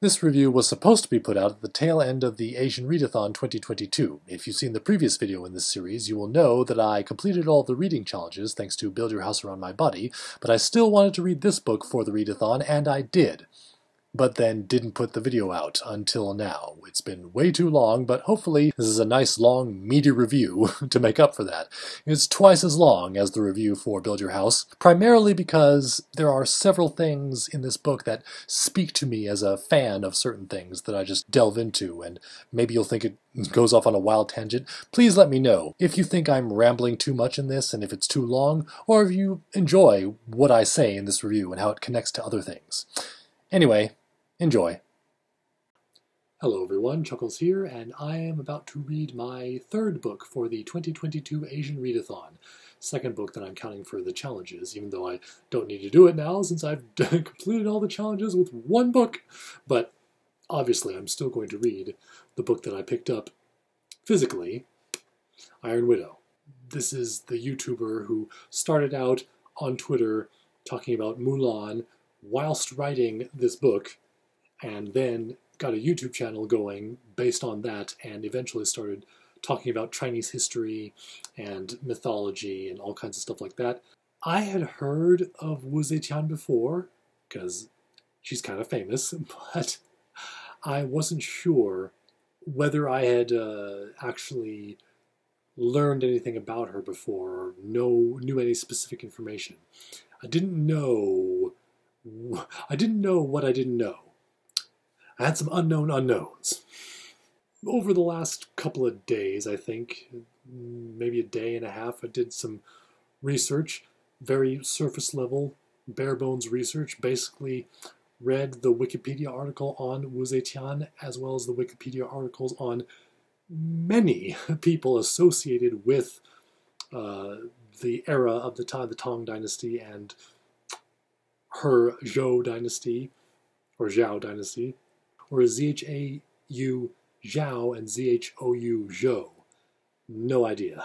This review was supposed to be put out at the tail end of the Asian Readathon 2022. If you've seen the previous video in this series, you will know that I completed all the reading challenges thanks to Build Your House Around My Body, but I still wanted to read this book for the readathon, and I did. But then didn't put the video out until now. It's been way too long, but hopefully this is a nice long meaty review to make up for that. It's twice as long as the review for Build Your House, primarily because there are several things in this book that speak to me as a fan of certain things that I just delve into, and maybe you'll think it goes off on a wild tangent. Please let me know if you think I'm rambling too much in this and if it's too long, or if you enjoy what I say in this review and how it connects to other things. Anyway, enjoy. Hello everyone, Chuckles here, and I am about to read my third book for the 2022 Asian Readathon. Second book that I'm counting for the challenges, even though I don't need to do it now since I've completed all the challenges with one book. But obviously I'm still going to read the book that I picked up physically, Iron Widow. This is the YouTuber who started out on Twitter talking about Mulan whilst writing this book, and then got a YouTube channel going based on that, and eventually started talking about Chinese history and mythology and all kinds of stuff like that. I had heard of Wu Zetian before, because she's kind of famous, but I wasn't sure whether I had actually learned anything about her before, or knew any specific information. I didn't know what I didn't know. I had some unknown unknowns. Over the last couple of days, I think, maybe a day and a half, I did some research, very surface level, bare bones research. Basically read the Wikipedia article on Wu Zetian, as well as the Wikipedia articles on many people associated with the era of the Tang Dynasty and her Zhou Dynasty, or Zhao Dynasty, or Z-H-A-U Zhao and Z-H-O-U Zhou. No idea.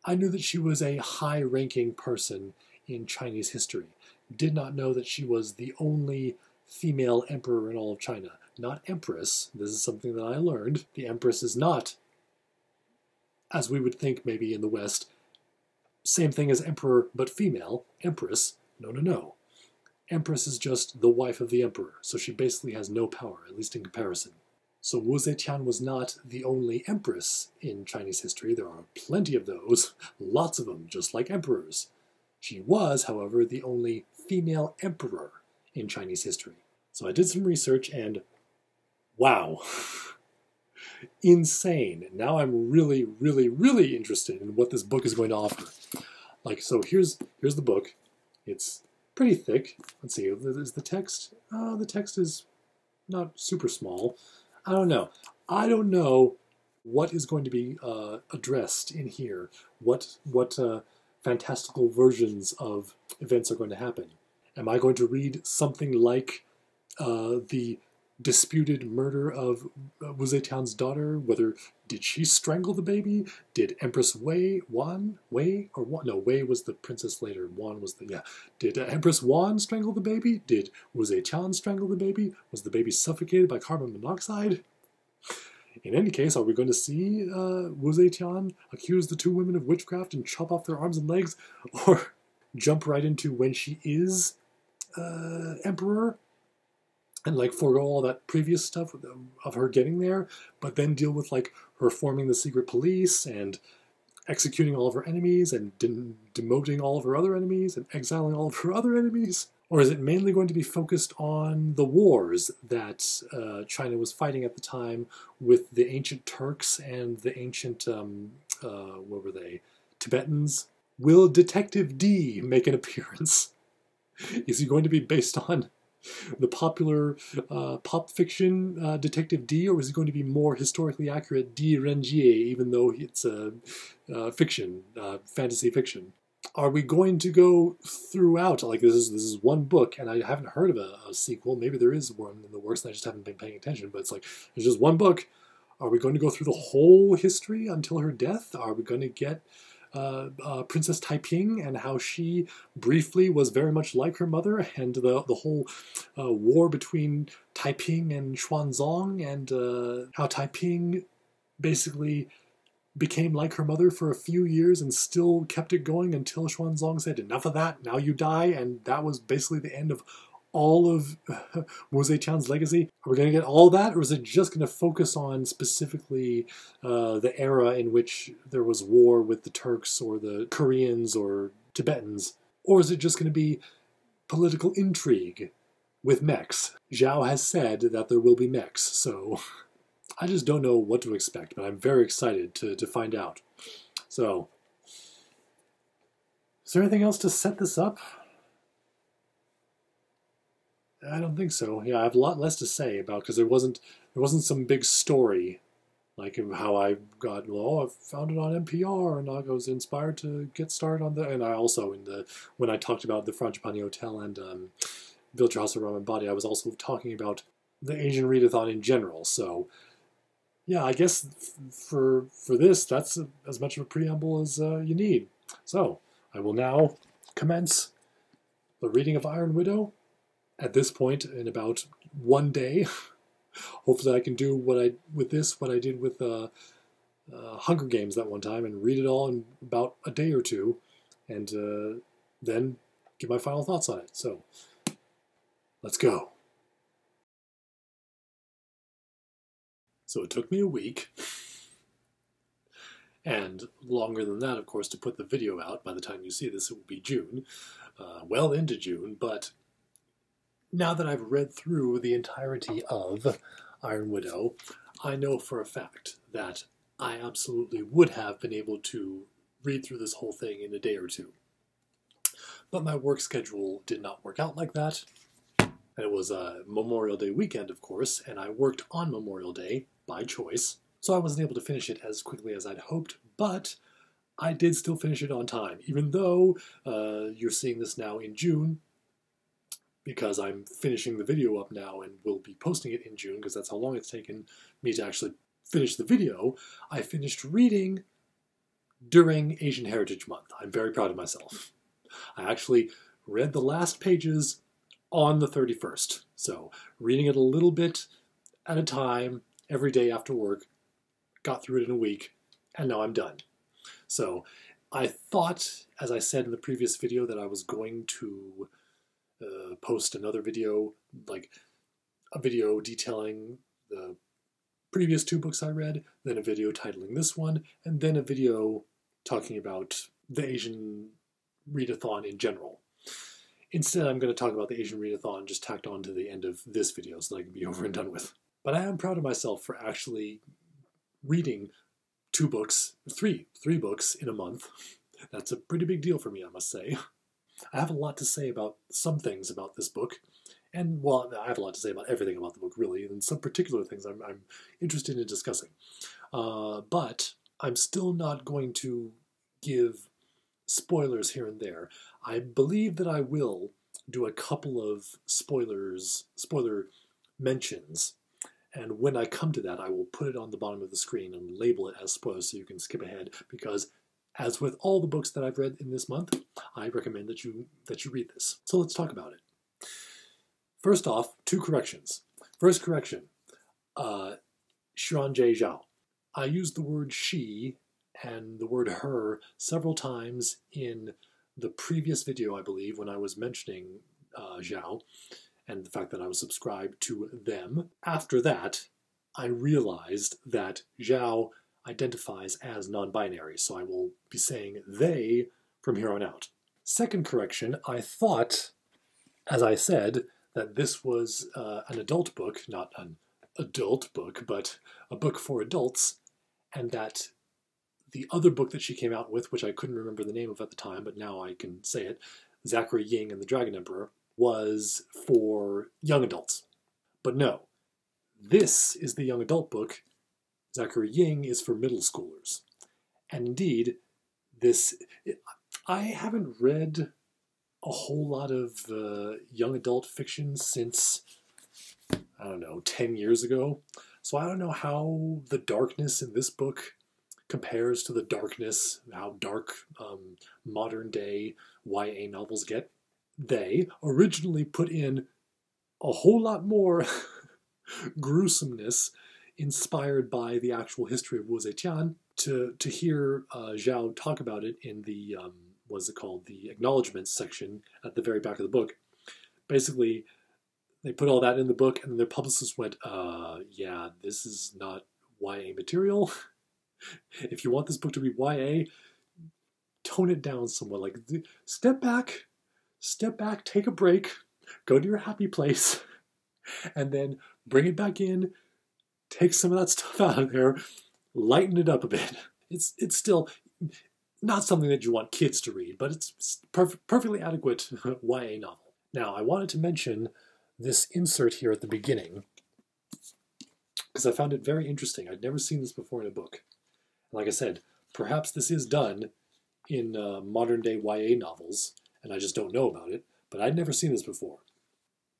I knew that she was a high-ranking person in Chinese history. Did not know that she was the only female emperor in all of China. Not empress. This is something that I learned. The empress is not, as we would think maybe in the West, same thing as emperor but female. Empress. No. Empress is just the wife of the emperor, so she basically has no power, at least in comparison. So Wu Zetian was not the only empress in Chinese history. There are plenty of those, lots of them, just like emperors. She was, however, the only female emperor in Chinese history. So I did some research and wow, insane. Now I'm really, really, really interested in what this book is going to offer. So here's the book. It's pretty thick. Let's see, is the text? The text is not super small. I don't know. I don't know what is going to be addressed in here. What fantastical versions of events are going to happen. Am I going to read something like the disputed murder of Wu Zetian's daughter? Did she strangle the baby? Did Empress Wei was the princess later. Wan was Did Empress Wan strangle the baby? Did Wu Zetian strangle the baby? Was the baby suffocated by carbon monoxide? In any case, are we going to see Wu Zetian accuse the two women of witchcraft and chop off their arms and legs? Or jump right into when she is emperor? And forego all that previous stuff of her getting there, but then deal with her forming the secret police and executing all of her enemies and demoting all of her other enemies and exiling all of her other enemies? Or is it mainly going to be focused on the wars that China was fighting at the time with the ancient Turks and the ancient, what were they, Tibetans? Will Detective D make an appearance? Is he going to be based on the popular pop fiction Detective D, or is it going to be more historically accurate D. Renjie, even though it's fiction, fantasy fiction? Are we going to go throughout, this is one book, and I haven't heard of a sequel. Maybe there is one in the works, and I just haven't been paying attention, but it's there's just one book. Are we going to go through the whole history until her death? Are we going to get Princess Taiping and how she briefly was very much like her mother, and the whole war between Taiping and Xuanzang, and how Taiping basically became like her mother for a few years and still kept it going until Xuanzang said, "Enough of that, now you die," and that was basically the end of all of Wu Zetian's legacy. Are we going to get all that, or is it just going to focus on specifically the era in which there was war with the Turks or the Koreans or Tibetans? Or is it just going to be political intrigue with mechs? Zhao has said that there will be mechs, so I just don't know what to expect, but I'm very excited to find out. So, is there anything else to set this up? I don't think so. Yeah, I have a lot less to say about, because there wasn't some big story, like how I got, I found it on NPR and I was inspired to get started on and I also when I talked about the Frangipani Hotel and Build Your House Around My Body, I was also talking about the Asian Readathon in general. So yeah, I guess for this, that's as much of a preamble as you need. So I will now commence the reading of Iron Widow. At this point, in about one day, hopefully I can do what I did with Hunger Games that one time, and read it all in about a day or two, and then give my final thoughts on it. So, let's go. So it took me a week, and longer than that, of course, to put the video out. By the time you see this, it will be June, well into June, but now that I've read through the entirety of Iron Widow, I know for a fact that I absolutely would have been able to read through this whole thing in a day or two. But my work schedule did not work out like that. And it was a Memorial Day weekend, of course, and I worked on Memorial Day by choice. So I wasn't able to finish it as quickly as I'd hoped, but I did still finish it on time, even though you're seeing this now in June, because I'm finishing the video up now and will be posting it in June, because that's how long it's taken me to actually finish the video. I finished reading during Asian Heritage Month. I'm very proud of myself. I actually read the last pages on the 31st. So reading it a little bit at a time, every day after work, got through it in a week, and now I'm done. So I thought, as I said in the previous video, that I was going to post another video, like a video detailing the previous two books I read, then a video titling this one, and then a video talking about the Asian Readathon in general. Instead, I'm going to talk about the Asian Readathon just tacked on to the end of this video so that I can be over and done with. But I am proud of myself for actually reading three books in a month. That's a pretty big deal for me, I must say. I have a lot to say about some things about this book, and, well, I have a lot to say about everything about the book, really, and some particular things I'm interested in discussing. But I'm still not going to give spoilers here and there. I believe that I will do a couple of spoiler mentions, and when I come to that, I will put it on the bottom of the screen and label it as spoilers so you can skip ahead, because as with all the books that I've read in this month, I recommend that you read this. So let's talk about it. First off, two corrections. First correction, Xuanjie Zhao. I used the word she and the word her several times in the previous video, I believe, when I was mentioning Zhao and the fact that I was subscribed to them. After that, I realized that Zhao identifies as non-binary, so I will be saying they from here on out. Second correction, I thought, as I said, that this was an adult book, not an adult book, but a book for adults, and that the other book that she came out with, which I couldn't remember the name of at the time, but now I can say it, Zachary Ying and the Dragon Emperor, was for young adults. But no, this is the young adult book. Zachary Ying is for middle schoolers. And indeed, I haven't read a whole lot of young adult fiction since, I don't know, 10 years ago. So I don't know how the darkness in this book compares to the darkness, how dark modern-day YA novels get. They originally put in a whole lot more gruesomeness inspired by the actual history of Wu Zetian. To hear Zhao talk about it in the, what is it called, the acknowledgements section at the very back of the book. Basically, they put all that in the book, and their publicist went, yeah, this is not YA material. If you want this book to be YA, tone it down somewhat. Like, step back, take a break, go to your happy place, and then bring it back in, take some of that stuff out of there, lighten it up a bit. It's still not something that you want kids to read, but it's perfectly adequate YA novel. Now, I wanted to mention this insert here at the beginning, because I found it very interesting. I'd never seen this before in a book. Like I said, perhaps this is done in modern-day YA novels, and I just don't know about it, but I'd never seen this before.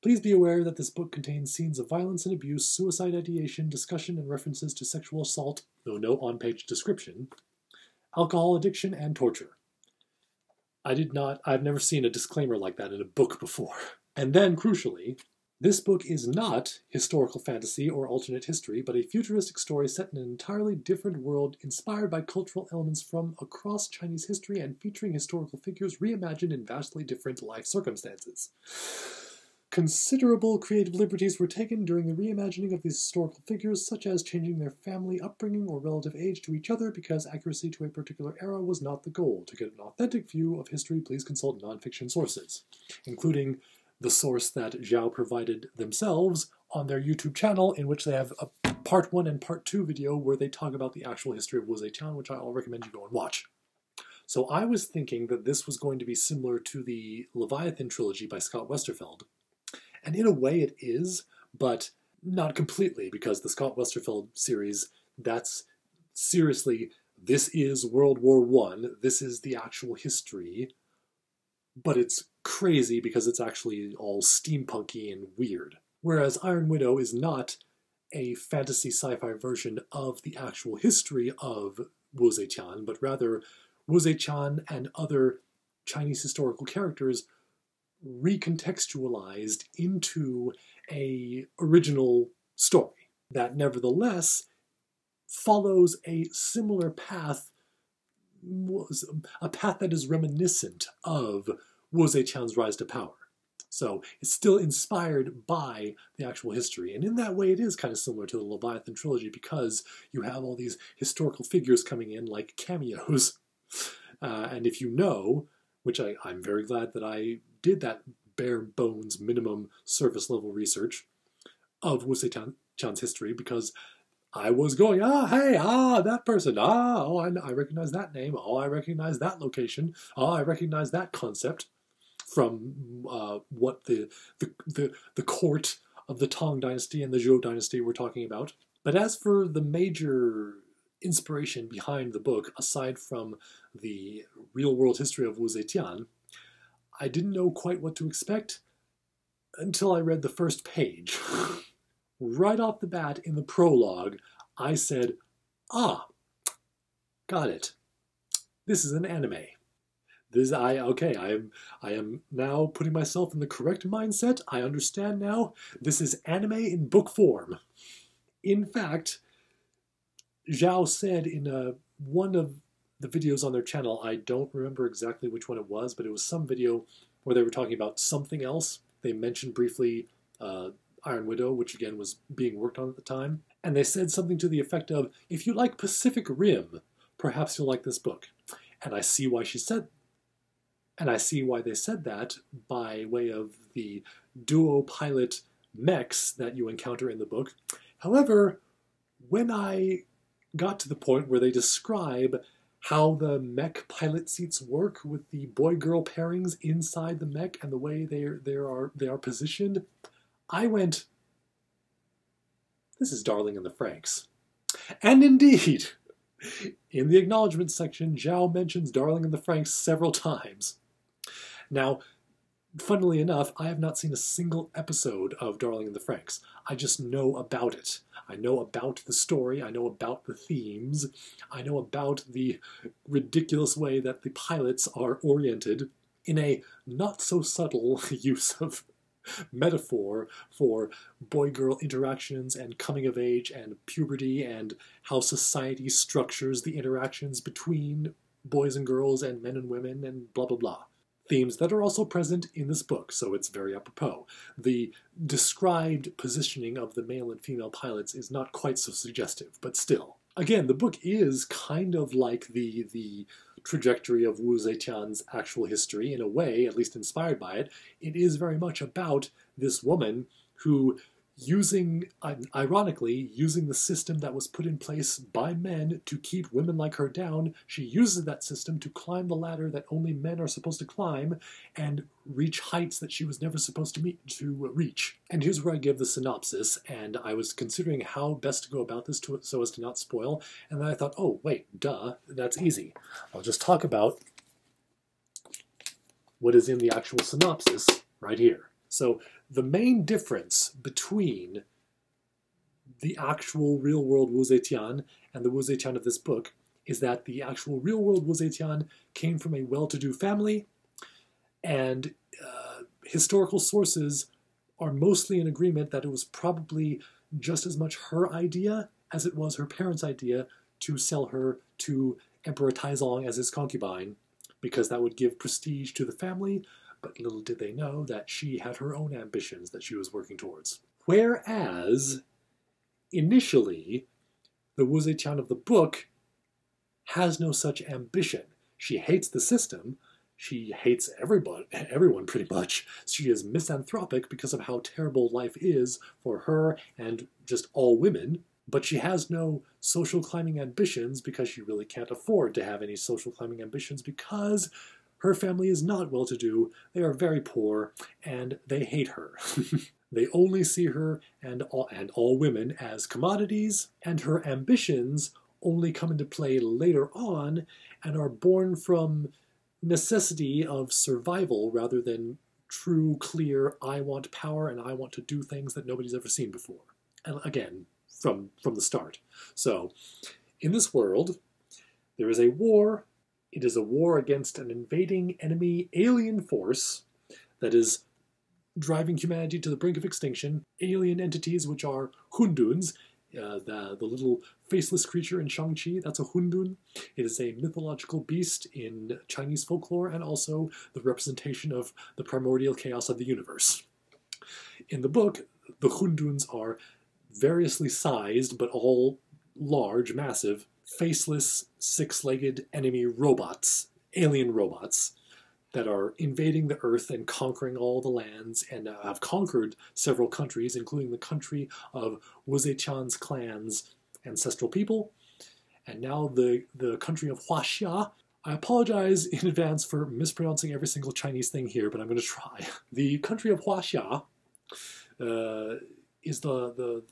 Please be aware that this book contains scenes of violence and abuse, suicide ideation, discussion and references to sexual assault, though no on-page description, alcohol addiction, and torture. I've never seen a disclaimer like that in a book before. And then, crucially, this book is not historical fantasy or alternate history, but a futuristic story set in an entirely different world inspired by cultural elements from across Chinese history and featuring historical figures reimagined in vastly different life circumstances. Considerable creative liberties were taken during the reimagining of these historical figures, such as changing their family upbringing or relative age to each other, because accuracy to a particular era was not the goal. To get an authentic view of history, please consult nonfiction sources, including the source that Zhao provided themselves on their YouTube channel, in which they have a part 1 and part 2 video where they talk about the actual history of Wu Zetian, which I'll recommend you go and watch. So I was thinking that this was going to be similar to the Leviathan trilogy by Scott Westerfeld. And in a way it is, but not completely, because the Scott Westerfeld series, that's seriously, this is World War I, this is the actual history, but it's crazy because it's actually all steampunky and weird. Whereas Iron Widow is not a fantasy sci-fi version of the actual history of Wu Zetian, but rather Wu Zetian and other Chinese historical characters recontextualized into a original story that nevertheless follows a similar path, a path that is reminiscent of Wu Zetian's rise to power. So it's still inspired by the actual history. And in that way, it is kind of similar to the Leviathan trilogy, because you have all these historical figures coming in like cameos. And if you know, which I'm very glad that I did that bare bones minimum surface level research of Wu Zetian's history, because I was going, that person, I recognize that name, I recognize that location, I recognize that concept from what the court of the Tang Dynasty and the Zhou Dynasty were talking about. But as for the major inspiration behind the book, aside from the real-world history of Wu Zetian, I didn't know quite what to expect until I read the first page. Right off the bat, in the prologue, I said, got it. This is an anime. I am now putting myself in the correct mindset. I understand now. This is anime in book form. In fact, Zhao said in one of the videos on their channel, I don't remember exactly which one it was, but it was some video where they were talking about something else. They mentioned briefly Iron Widow, which again was being worked on at the time. And they said something to the effect of, if you like Pacific Rim, perhaps you'll like this book. And I see why she said, and I see why they said that by way of the duo pilot mechs that you encounter in the book. However, when I got to the point where they describe how the mech pilot seats work with the boy-girl pairings inside the mech and the way they are positioned, I went, this is Darling in the Franxx. And indeed, in the acknowledgements section, Zhao mentions Darling in the Franxx several times. Now, Funnily enough, I have not seen a single episode of Darling in the Franxx. I just know about it. I know about the story, I know about the themes, I know about the ridiculous way that the pilots are oriented in a not-so-subtle use of metaphor for boy-girl interactions and coming of age and puberty and how society structures the interactions between boys and girls and men and women and blah blah blah. Themes that are also present in this book, so it's very apropos. The described positioning of the male and female pilots is not quite so suggestive, but still. Again, the book is kind of like the trajectory of Wu Zetian's actual history, in a way, at least inspired by it. It is very much about this woman who, ironically, using the system that was put in place by men to keep women like her down, she uses that system to climb the ladder that only men are supposed to climb and reach heights that she was never supposed to reach. And here's where I give the synopsis, and I was considering how best to go about this so as to not spoil, and then I thought, oh, wait, duh, that's easy. I'll just talk about what is in the actual synopsis right here. So the main difference between the actual real-world Wu Zetian and the Wu Zetian of this book is that the actual real-world Wu Zetian came from a well-to-do family, and historical sources are mostly in agreement that it was probably just as much her idea as it was her parents' idea to sell her to Emperor Taizong as his concubine, because that would give prestige to the family. But little did they know that she had her own ambitions that she was working towards. Whereas, initially, the Wu Zetian of the book has no such ambition. She hates the system. She hates everyone pretty much. She is misanthropic because of how terrible life is for her and just all women. But she has no social climbing ambitions because she really can't afford to have any social climbing ambitions because her family is not well-to-do, they are very poor, and they hate her. They only see her and all women as commodities, and her ambitions only come into play later on and are born from necessity of survival rather than true, clear, I want power and I want to do things that nobody's ever seen before. And again, from the start. So, in this world, there is a war. It is a war against an invading enemy alien force that is driving humanity to the brink of extinction. Alien entities which are Hunduns, the little faceless creature in Shang-Chi, that's a Hundun. It is a mythological beast in Chinese folklore and also the representation of the primordial chaos of the universe. In the book, the Hunduns are variously sized, but all large, massive, faceless, six-legged enemy robots, alien robots, that are invading the Earth and conquering all the lands and have conquered several countries, including the country of Wu Zetian's clan's ancestral people, and now the country of Huaxia. I apologize in advance for mispronouncing every single Chinese thing here, but I'm going to try. The country of Huaxia is the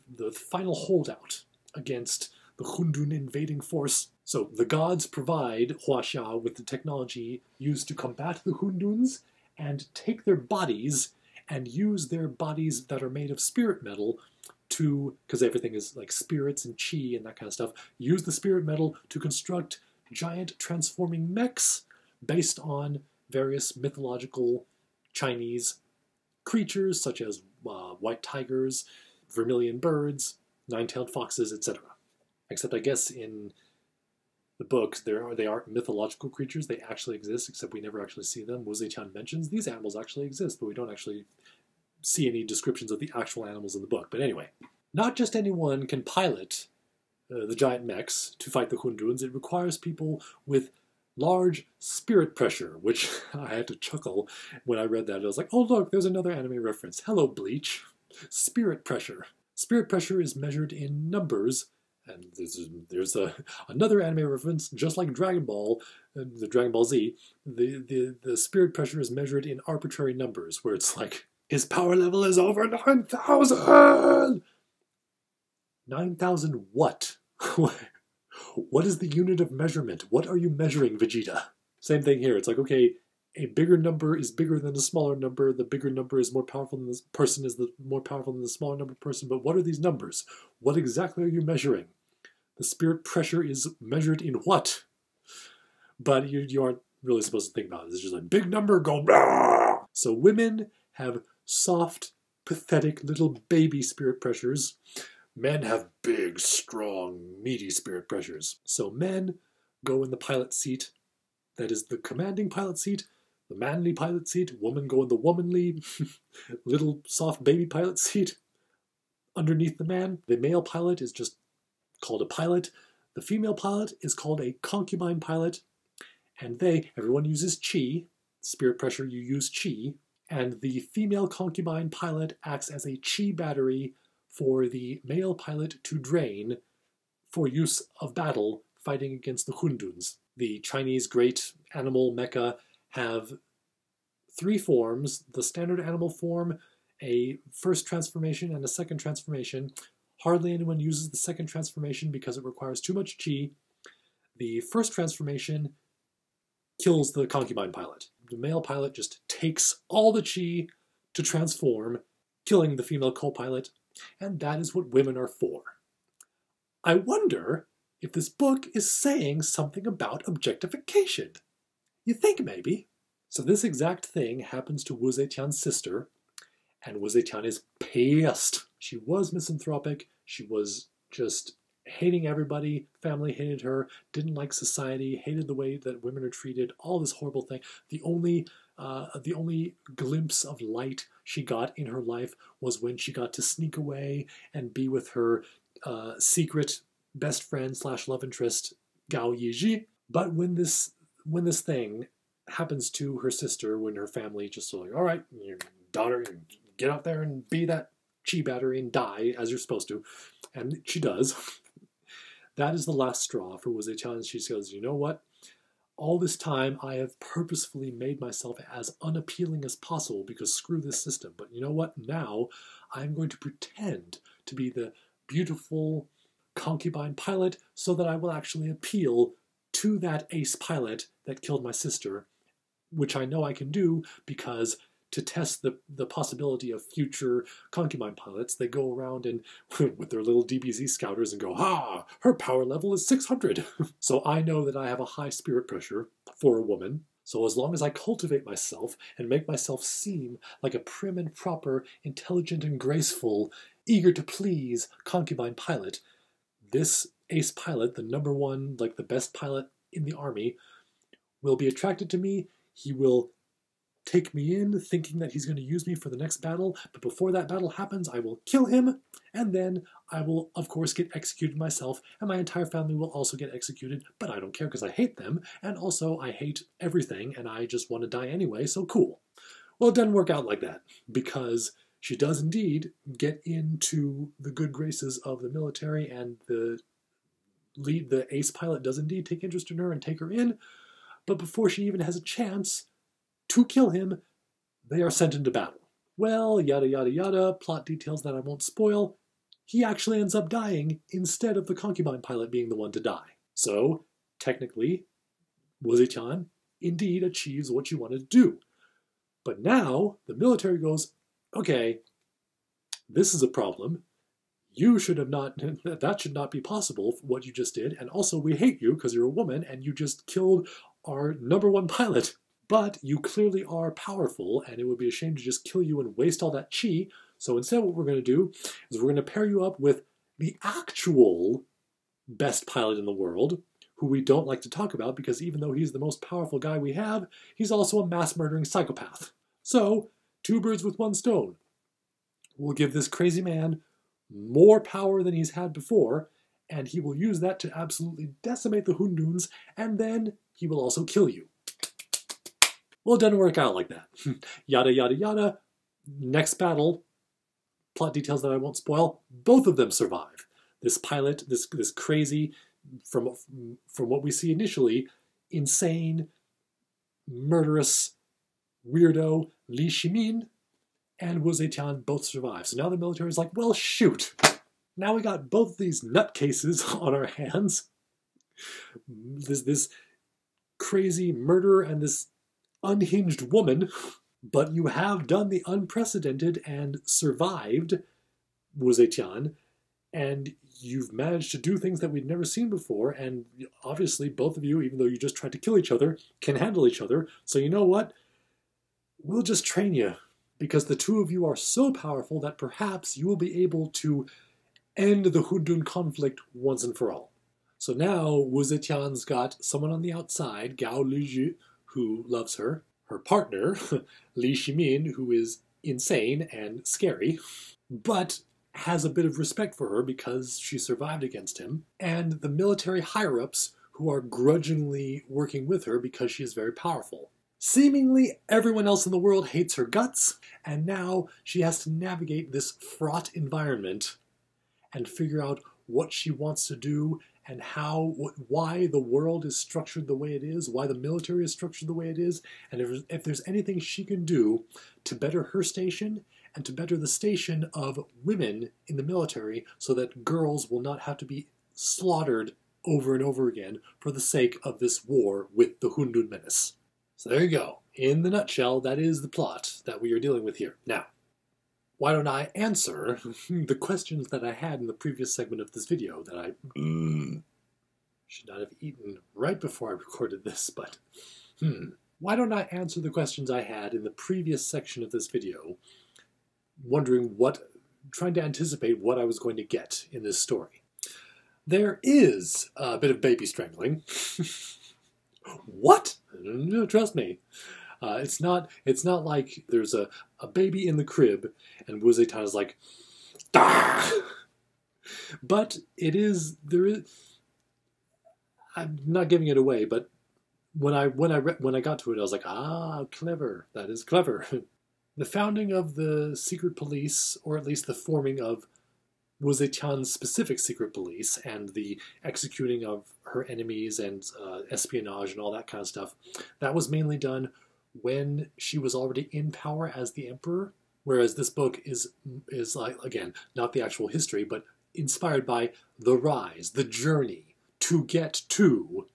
final holdout against the Hundun invading force. So the gods provide Huaxia with the technology used to combat the Hunduns and take their bodies and use their bodies that are made of spirit metal to, because everything is like spirits and chi and that kind of stuff, use the spirit metal to construct giant transforming mechs based on various mythological Chinese creatures such as white tigers, vermilion birds, nine-tailed foxes, etc. Except I guess in the books they aren't mythological creatures, they actually exist, except we never actually see them. Wu Zetian mentions these animals actually exist, but we don't actually see any descriptions of the actual animals in the book. But anyway, not just anyone can pilot the giant mechs to fight the Hunduns. It requires people with large spirit pressure, which I had to chuckle when I read that. I was like, oh look, there's another anime reference. Hello, Bleach. Spirit pressure. Spirit pressure is measured in numbers, and there's another anime reference, just like Dragon Ball, the Dragon Ball Z. The spirit pressure is measured in arbitrary numbers, where it's like, his power level is over 9,000! 9,000 what? What is the unit of measurement? What are you measuring, Vegeta? Same thing here. It's like, okay, a bigger number is bigger than a smaller number. The bigger number is more powerful than this person is more powerful than the smaller number person. But what are these numbers? What exactly are you measuring? The spirit pressure is measured in what? But you aren't really supposed to think about it. It's just like, big number, go blah! So women have soft, pathetic little baby spirit pressures. Men have big, strong, meaty spirit pressures. So men go in the pilot seat, that is the commanding pilot seat, the manly pilot seat. Women go in the womanly, little soft baby pilot seat underneath the man. The male pilot is just called a pilot. The female pilot is called a concubine pilot. And everyone uses chi. Spirit pressure, you use chi. And the female concubine pilot acts as a chi battery for the male pilot to drain for use of battle fighting against the Hunduns. The Chinese great animal mecha have 3 forms: the standard animal form, a first transformation, and a second transformation. Hardly anyone uses the second transformation because it requires too much chi. The first transformation kills the concubine pilot. The male pilot just takes all the chi to transform, killing the female co-pilot, and that is what women are for. I wonder if this book is saying something about objectification. You think maybe? So this exact thing happens to Wu Zetian's sister, and Wu Zetian is pissed. She was misanthropic. She was just hating everybody. Family hated her, didn't like society, hated the way that women are treated, all this horrible thing. The only glimpse of light she got in her life was when she got to sneak away and be with her secret best friend / love interest, Gao Yiji. But when this thing happens to her sister, when her family just like, all right, your daughter, get out there and be that chi battery and die as you're supposed to, and she does. That is the last straw for Wu Zetian. She says, you know what? All this time I have purposefully made myself as unappealing as possible because screw this system. But you know what? Now I'm going to pretend to be the beautiful concubine pilot so that I will actually appeal to that ace pilot that killed my sister, which I know I can do because to test the possibility of future concubine pilots, they go around and with their little DBZ scouters and go, her power level is 600. So I know that I have a high spirit pressure for a woman. So as long as I cultivate myself and make myself seem like a prim and proper, intelligent and graceful, eager to please concubine pilot, this ace pilot, the number one, like the best pilot in the army, will be attracted to me. He will take me in thinking that he's going to use me for the next battle, but before that battle happens, I will kill him, and then I will, of course, get executed myself, and my entire family will also get executed, but I don't care because I hate them, and also I hate everything, and I just want to die anyway, so cool. Well, it doesn't work out like that, because she does indeed get into the good graces of the military, and the ace pilot does indeed take interest in her and take her in, but before she even has a chance to kill him, they are sent into battle. Well, yada yada yada, plot details that I won't spoil. He actually ends up dying instead of the concubine pilot being the one to die. So, technically, Wu Zetian indeed achieves what you wanted to do. But now, the military goes, okay, this is a problem. You should have not, that should not be possible, what you just did, and also we hate you because you're a woman and you just killed our number one pilot. But you clearly are powerful, and it would be a shame to just kill you and waste all that chi. So instead what we're going to do is we're going to pair you up with the actual best pilot in the world, who we don't like to talk about because even though he's the most powerful guy we have, he's also a mass-murdering psychopath. So, 2 birds with 1 stone. We'll give this crazy man more power than he's had before, and he will use that to absolutely decimate the Hunduns, and then he will also kill you. Well, it doesn't work out like that. Yada, yada, yada. Next battle, plot details that I won't spoil, both of them survive. This pilot, this crazy, from what we see initially, insane, murderous, weirdo Li Shimin and Wu Zetian both survive. So now the military is like, well, shoot. Now we got both these nutcases on our hands. This crazy murderer and this unhinged woman, but you have done the unprecedented and survived Wu Zetian, and you've managed to do things that we'd never seen before, and obviously both of you, even though you just tried to kill each other, can handle each other, so you know what? We'll just train you, because the two of you are so powerful that perhaps you will be able to end the Hundun conflict once and for all. So now Wu Zetian's got someone on the outside, Gao Lizhi, who loves her, her partner, Li Shimin, who is insane and scary, but has a bit of respect for her because she survived against him, and the military higher-ups who are grudgingly working with her because she is very powerful. Seemingly everyone else in the world hates her guts, and now she has to navigate this fraught environment and figure out what she wants to do and why the world is structured the way it is, why the military is structured the way it is, and if there's anything she can do to better her station and to better the station of women in the military so that girls will not have to be slaughtered over and over again for the sake of this war with the Hundun menace. So there you go. In the nutshell, that is the plot that we are dealing with here. Now, why don't I answer the questions that I had in the previous segment of this video that I should not have eaten right before I recorded this, but why don't I answer the questions I had in the previous section of this video, trying to anticipate what I was going to get in this story. There is a bit of baby strangling. What? No, trust me. It's not like there's a baby in the crib and Wu Zetian is like, "Dah!" But there is, I'm not giving it away, but when I got to it, I was like, ah, clever. That is clever. The founding of the secret police, or at least the forming of Wu Zetian's specific secret police and the executing of her enemies and espionage and all that kind of stuff, that was mainly done when she was already in power as the emperor, whereas this book is like, again, not the actual history, but inspired by the rise, the journey to get to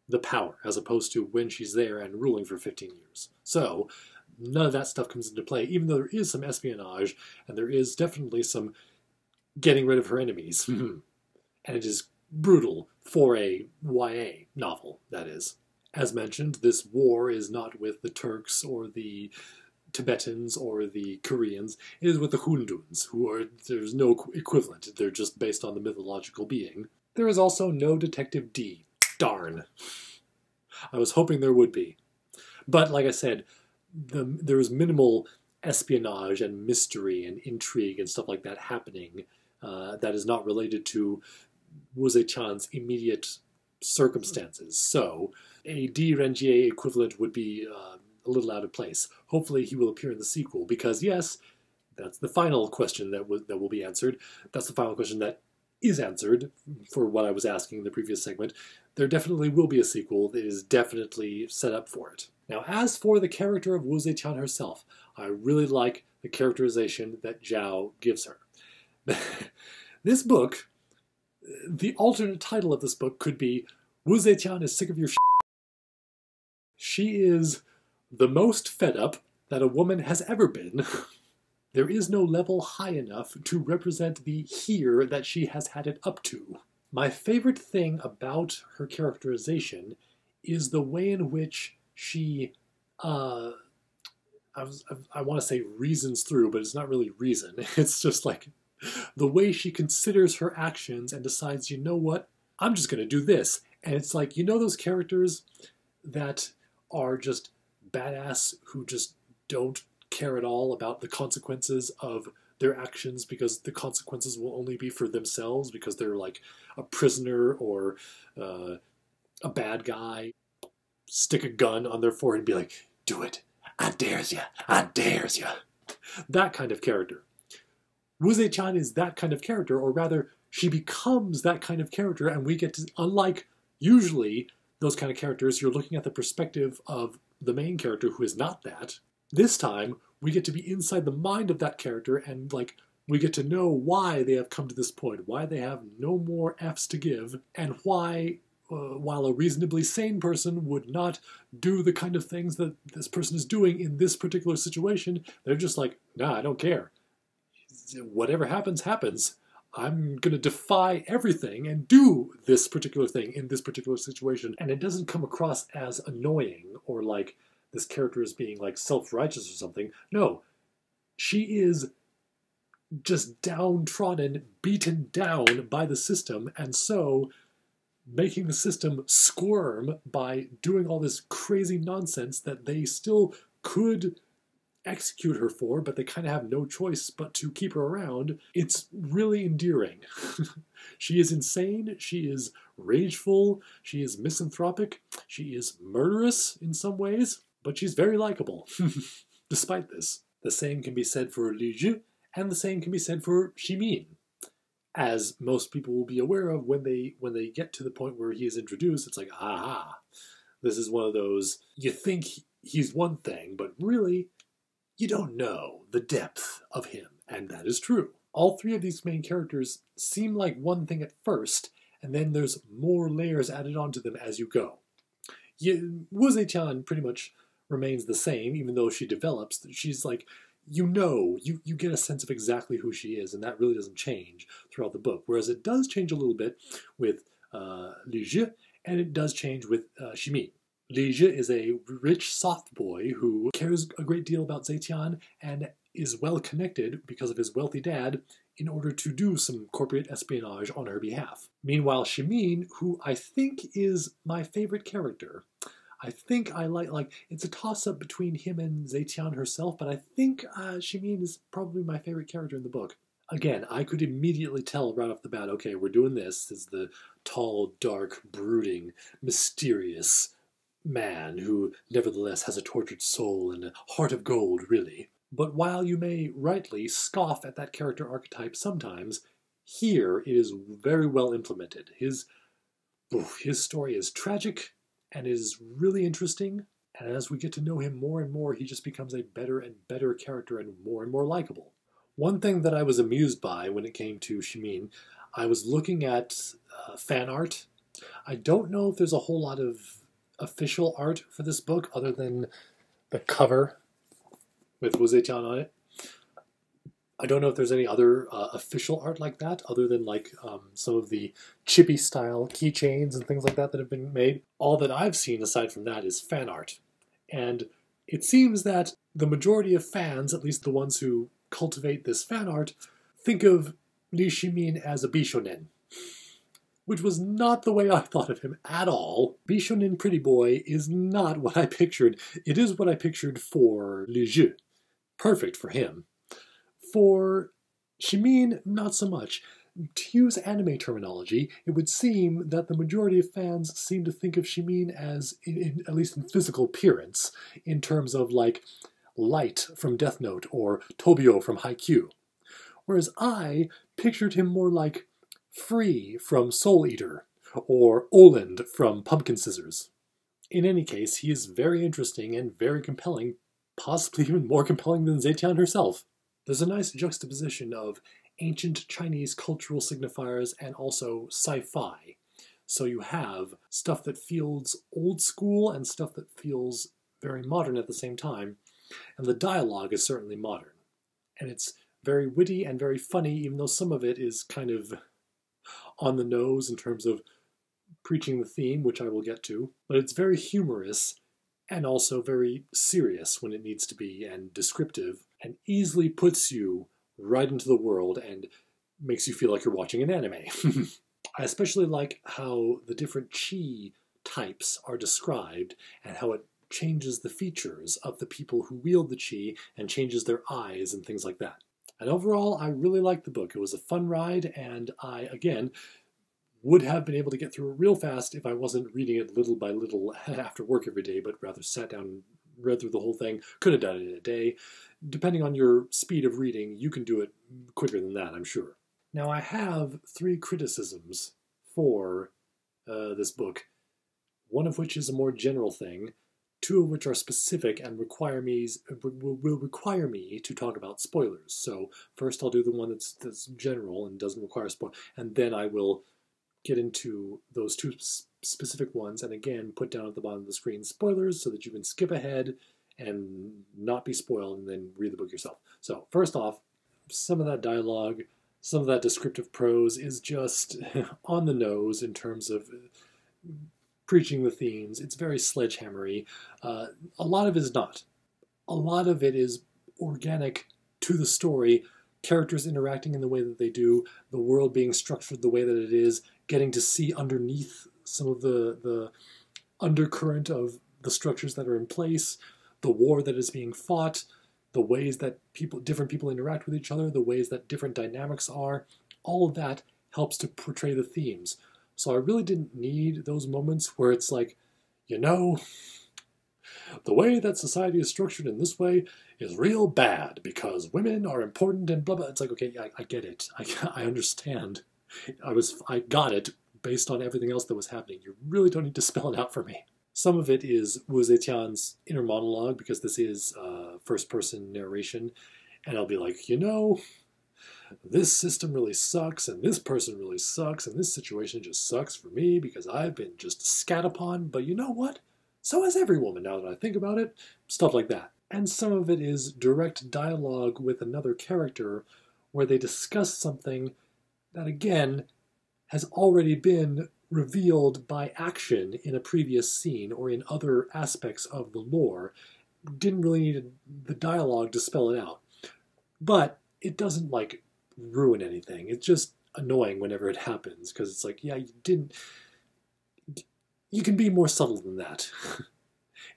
the power, as opposed to when she's there and ruling for 15 years. So none of that stuff comes into play, even though there is some espionage and there is definitely some getting rid of her enemies. And it is brutal for a YA novel, that is. As mentioned, this war is not with the Turks or the Tibetans or the Koreans. It is with the Hunduns, there's no equivalent. They're just based on the mythological being. There is also no Detective D. Darn. I was hoping there would be. But like I said, there is minimal espionage and mystery and intrigue and stuff like that happening that is not related to Wu Zetian's immediate circumstances. So a D. Rangier equivalent would be a little out of place. Hopefully he will appear in the sequel, because yes, that's the final question that will be answered. That's the final question that is answered for what I was asking in the previous segment. There definitely will be a sequel that is definitely set up for it. Now, as for the character of Wu Zetian herself, I really like the characterization that Zhao gives her. This book, the alternate title of this book could be Wu Zetian is sick of your shit. She is the most fed up that a woman has ever been. There is no level high enough to represent the here that she has had it up to. My favorite thing about her characterization is the way in which she, I want to say reasons through, but it's not really reason. It's just like the way she considers her actions and decides, you know what, I'm just going to do this. And it's like, you know those characters that are just badass who just don't care at all about the consequences of their actions because the consequences will only be for themselves because they're like a prisoner or a bad guy. Stick a gun on their forehead and be like, do it. I dares ya. I dares ya. That kind of character. Wu Zetian is that kind of character, or rather, she becomes that kind of character, and we get to, unlike usually those kind of characters, you're looking at the perspective of the main character who is not that. This time, we get to be inside the mind of that character, and like, we get to know why they have come to this point, why they have no more Fs to give, and why while a reasonably sane person would not do the kind of things that this person is doing in this particular situation, they're just like, nah, I don't care. Whatever happens, happens. I'm going to defy everything and do this particular thing in this particular situation. And it doesn't come across as annoying or like this character is being like self-righteous or something. No, she is just downtrodden, beaten down by the system, and so making the system squirm by doing all this crazy nonsense that they still could execute her for, but they kind of have no choice but to keep her around. It's really endearing. She is insane, she is rageful, she is misanthropic, she is murderous in some ways, but she's very likable, despite this. The same can be said for Li Zhi, and the same can be said for Ximin. As most people will be aware of, when they get to the point where he is introduced, it's like, aha, this is one of those, you think he's one thing, but really, you don't know the depth of him, and that is true. All three of these main characters seem like one thing at first, and then there's more layers added onto them as you go. Wu Zetian pretty much remains the same, even though she develops. She's like, you get a sense of exactly who she is, and that really doesn't change throughout the book. Whereas it does change a little bit with Li Zhi, and it does change with Ximin. Li Zhi is a rich, soft boy who cares a great deal about Zetian and is well connected because of his wealthy dad in order to do some corporate espionage on her behalf. Meanwhile, Ximin, who I think is my favorite character, I think I like it's a toss-up between him and Zetian herself, but I think Ximin is probably my favorite character in the book. Again, I could immediately tell right off the bat, okay, we're doing this. This is the tall, dark, brooding, mysterious man who nevertheless has a tortured soul and a heart of gold, really. But while you may rightly scoff at that character archetype sometimes, here it is very well implemented. His story is tragic and is really interesting, and as we get to know him more and more, he just becomes a better and better character and more likable. One thing that I was amused by when it came to Ximin, I was looking at fan art. I don't know if there's a whole lot of official art for this book other than the cover with Wu Zetian on it. I don't know if there's any other official art like that other than like some of the chippy style keychains and things like that that have been made. All that I've seen aside from that is fan art. And it seems that the majority of fans, at least the ones who cultivate this fan art, think of Li Ximin as a Bishonen, which was not the way I thought of him at all. Bishonen Pretty Boy is not what I pictured. It is what I pictured for Li Zhi. Perfect for him. For Ximin, not so much. To use anime terminology, it would seem that the majority of fans seem to think of Ximin as, at least in physical appearance, in terms of like Light from Death Note or Tobio from Haikyuu. Whereas I pictured him more like Free from Soul Eater, or Oland from Pumpkin Scissors. In any case, he is very interesting and very compelling, possibly even more compelling than Zetian herself. There's a nice juxtaposition of ancient Chinese cultural signifiers and also sci-fi. So you have stuff that feels old school and stuff that feels very modern at the same time, and the dialogue is certainly modern. And it's very witty and very funny, even though some of it is kind of on the nose in terms of preaching the theme, which I will get to. But it's very humorous and also very serious when it needs to be, and descriptive, and easily puts you right into the world and makes you feel like you're watching an anime. I especially like how the different chi types are described and how it changes the features of the people who wield the chi and changes their eyes and things like that. And overall, I really liked the book. It was a fun ride, and I, again, would have been able to get through it real fast if I wasn't reading it little by little after work every day, but rather sat down and read through the whole thing. Could have done it in a day. Depending on your speed of reading, you can do it quicker than that, I'm sure. Now, I have 3 criticisms for this book, one of which is a more general thing, 2 of which are specific and will require me to talk about spoilers. So first I'll do the one that's general and doesn't require spoilers, and then I will get into those two specific ones, and again, put down at the bottom of the screen spoilers so that you can skip ahead and not be spoiled and then read the book yourself. So first off, some of that dialogue, some of that descriptive prose is just on the nose in terms of preaching the themes. It's very sledgehammery. A lot of it is not. A lot of it is organic to the story, characters interacting in the way that they do, the world being structured the way that it is, getting to see underneath some of the undercurrent of the structures that are in place, the war that is being fought, the ways that different people interact with each other, the ways that different dynamics are. All of that helps to portray the themes. So I really didn't need those moments where it's like, you know, the way that society is structured in this way is real bad because women are important and blah, blah. It's like, okay, I get it. I understand. I got it based on everything else that was happening. You really don't need to spell it out for me. Some of it is Wu Zetian's inner monologue, because this is first-person narration, and I'll be like, you know, this system really sucks, and this person really sucks, and this situation just sucks for me because I've been just scat upon, but you know what? So has every woman, now that I think about it. Stuff like that. And some of it is direct dialogue with another character where they discuss something that, again, has already been revealed by action in a previous scene or in other aspects of the lore. Didn't really need the dialogue to spell it out. But it doesn't, like, ruin anything. It's just annoying whenever it happens, because it's like, yeah, you can be more subtle than that.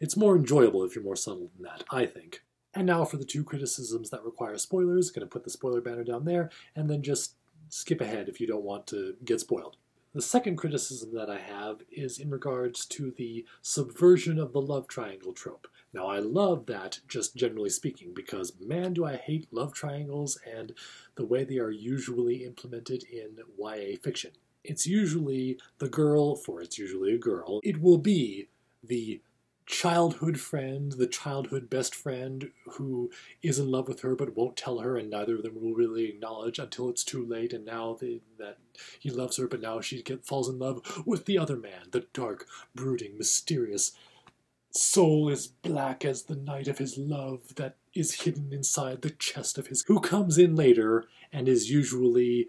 It's more enjoyable if you're more subtle than that, I think. And now for the two criticisms that require spoilers. Going to put the spoiler banner down there, and then just skip ahead if you don't want to get spoiled. The second criticism that I have is in regards to the subversion of the love triangle trope. Now, I love that, just generally speaking, because man, do I hate love triangles and the way they are usually implemented in YA fiction. It's usually the girl, for it's usually a girl, it will be the childhood friend, the childhood best friend who is in love with her but won't tell her, and neither of them will really acknowledge until it's too late, and now that he loves her, but now she falls in love with the other man, the dark, brooding, mysterious, soul as black as the night of his love that is hidden inside the chest of his, who comes in later and is usually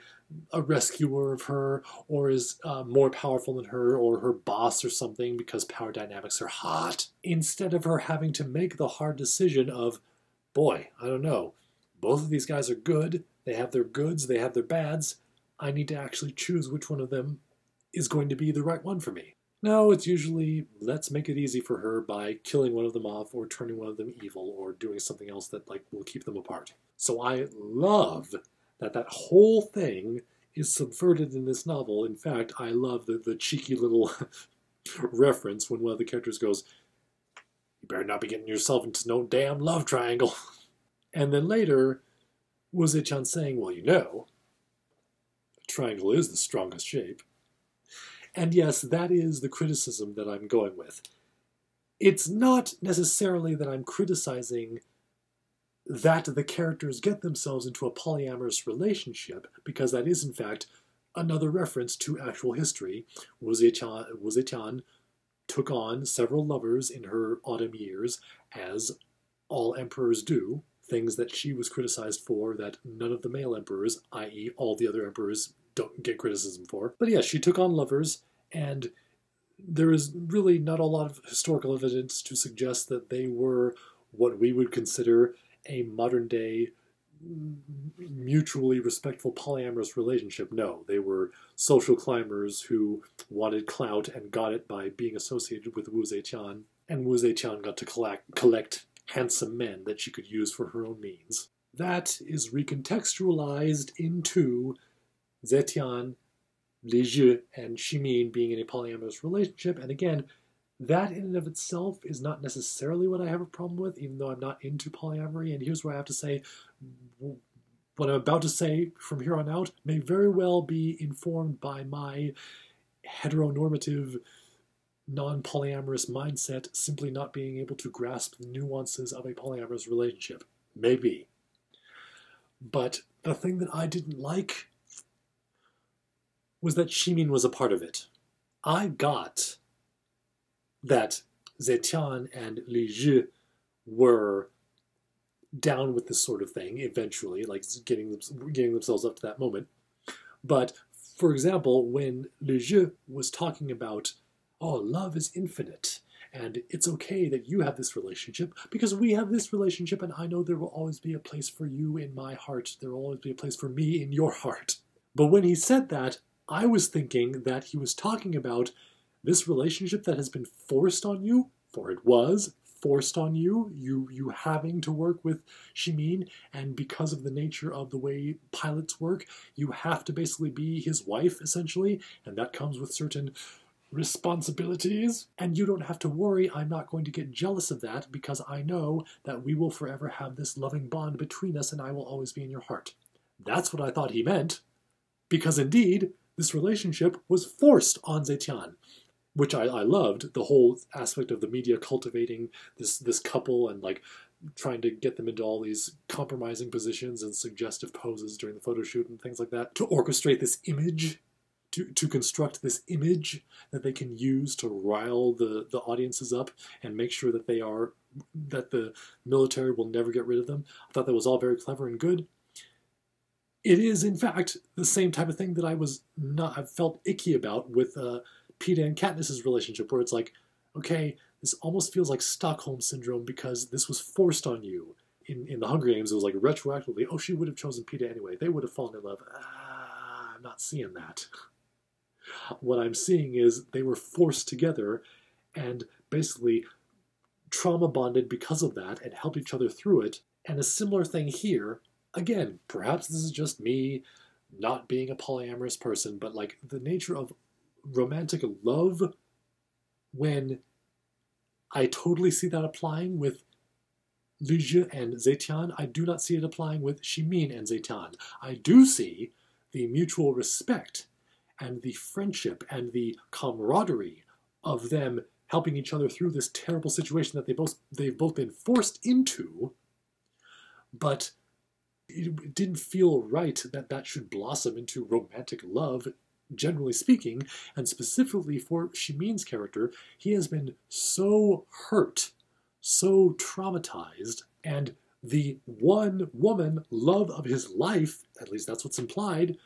a rescuer of her, or is more powerful than her, or her boss or something, because power dynamics are hot. Instead of her having to make the hard decision of, boy, I don't know, both of these guys are good, they have their goods, they have their bads, I need to actually choose which one of them is going to be the right one for me. No, it's usually, let's make it easy for her by killing one of them off, or turning one of them evil, or doing something else that, like, will keep them apart. So I love that whole thing is subverted in this novel. In fact, I love the cheeky little reference when one of the characters goes, you better not be getting yourself into no damn love triangle. And then later, Wu Zetian saying, well, you know, a triangle is the strongest shape. And yes, that is the criticism that I'm going with. It's not necessarily that I'm criticizing that the characters get themselves into a polyamorous relationship, because that is, in fact, another reference to actual history. Wu Zetian took on several lovers in her autumn years, as all emperors do, things that she was criticized for that none of the male emperors, i.e. all the other emperors, don't get criticism for. But yes, she took on lovers, and there is really not a lot of historical evidence to suggest that they were what we would consider a modern-day, mutually respectful polyamorous relationship. No, they were social climbers who wanted clout and got it by being associated with Wu Zetian, and Wu Zetian got to collect handsome men that she could use for her own means. That is recontextualized into Zetian, Li Zhi, and Shimin being in a polyamorous relationship, and again, that in and of itself is not necessarily what I have a problem with, even though I'm not into polyamory. And here's what I have to say. What I'm about to say from here on out may very well be informed by my heteronormative, non-polyamorous mindset simply not being able to grasp the nuances of a polyamorous relationship. Maybe. But the thing that I didn't like was that Shimin was a part of it. I got that Zetian and Li Zhi were down with this sort of thing eventually, like getting themselves up to that moment. But, for example, when Li Zhi was talking about, oh, love is infinite, and it's okay that you have this relationship, because we have this relationship, and I know there will always be a place for you in my heart. There will always be a place for me in your heart. But when he said that, I was thinking that he was talking about this relationship that has been forced on you, for it was forced on you, you having to work with Shimin, and because of the nature of the way pilots work, you have to basically be his wife, essentially, and that comes with certain responsibilities. And you don't have to worry, I'm not going to get jealous of that, because I know that we will forever have this loving bond between us, and I will always be in your heart. That's what I thought he meant, because indeed, this relationship was forced on Zetian, which I loved, the whole aspect of the media cultivating this couple and like trying to get them into all these compromising positions and suggestive poses during the photo shoot and things like that, to orchestrate this image, to construct this image that they can use to rile the audiences up and make sure that that the military will never get rid of them. I thought that was all very clever and good. It is, in fact, the same type of thing that I felt icky about with Peeta and Katniss's relationship, where it's like, okay, this almost feels like Stockholm Syndrome because this was forced on you. In the Hunger Games, it was like retroactively, oh, she would have chosen Peeta anyway. They would have fallen in love. I'm not seeing that. What I'm seeing is they were forced together and basically trauma bonded because of that and helped each other through it. And a similar thing here, again, perhaps this is just me not being a polyamorous person, but like the nature of romantic love, when I totally see that applying with Li Zhi and Zetian, I do not see it applying with Shimin and Zetian. I do see the mutual respect and the friendship and the camaraderie of them helping each other through this terrible situation that they've both been forced into, but it didn't feel right that should blossom into romantic love, generally speaking, and specifically for Shimin's character. He has been so hurt, so traumatized, and the one woman love of his life, at least that's what's implied,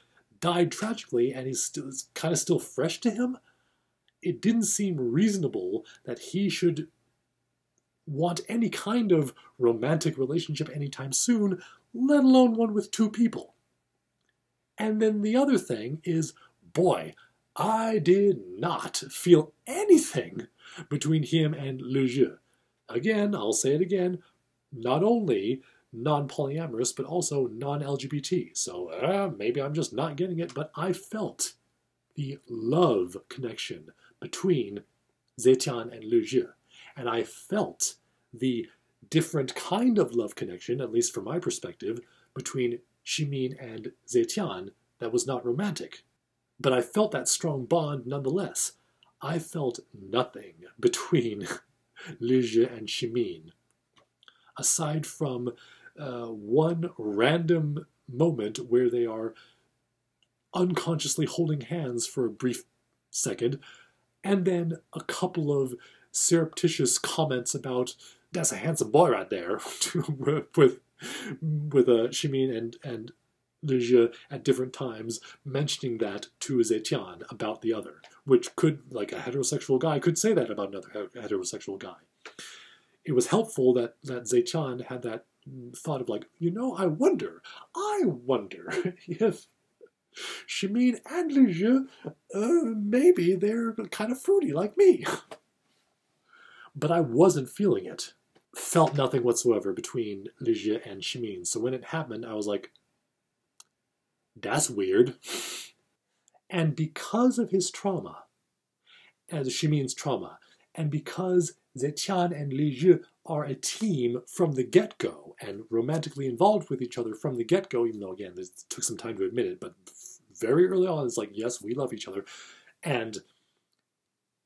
died tragically, and it's kind of still fresh to him. It didn't seem reasonable that he should want any kind of romantic relationship anytime soon, let alone one with two people. And then the other thing is, boy, I did not feel anything between him and Li Zhi. Again, I'll say it again, not only non-polyamorous, but also non-LGBT. So maybe I'm just not getting it, but I felt the love connection between Zetian and Li Zhi. And I felt the different kind of love connection, at least from my perspective, between Shimin and Zetian that was not romantic. But I felt that strong bond nonetheless. I felt nothing between Li Zhi and Shimin, aside from one random moment where they are unconsciously holding hands for a brief second, and then a couple of surreptitious comments about, that's a handsome boy right there, with Shimin and Li Zhi at different times mentioning that to Zetian about the other, which could, like a heterosexual guy, could say that about another heterosexual guy. It was helpful that Zetian had that thought of like, I wonder if Shimin and Li Zhi, maybe they're kind of fruity like me. But I wasn't feeling it. Felt nothing whatsoever between Li Zhi and Shimin. So when it happened, I was like, that's weird. And because of his trauma, as Shimin's trauma, and because Zetian and Li Zhi are a team from the get-go and romantically involved with each other from the get-go, even though, again, it took some time to admit it, but very early on, it's like, yes, we love each other. And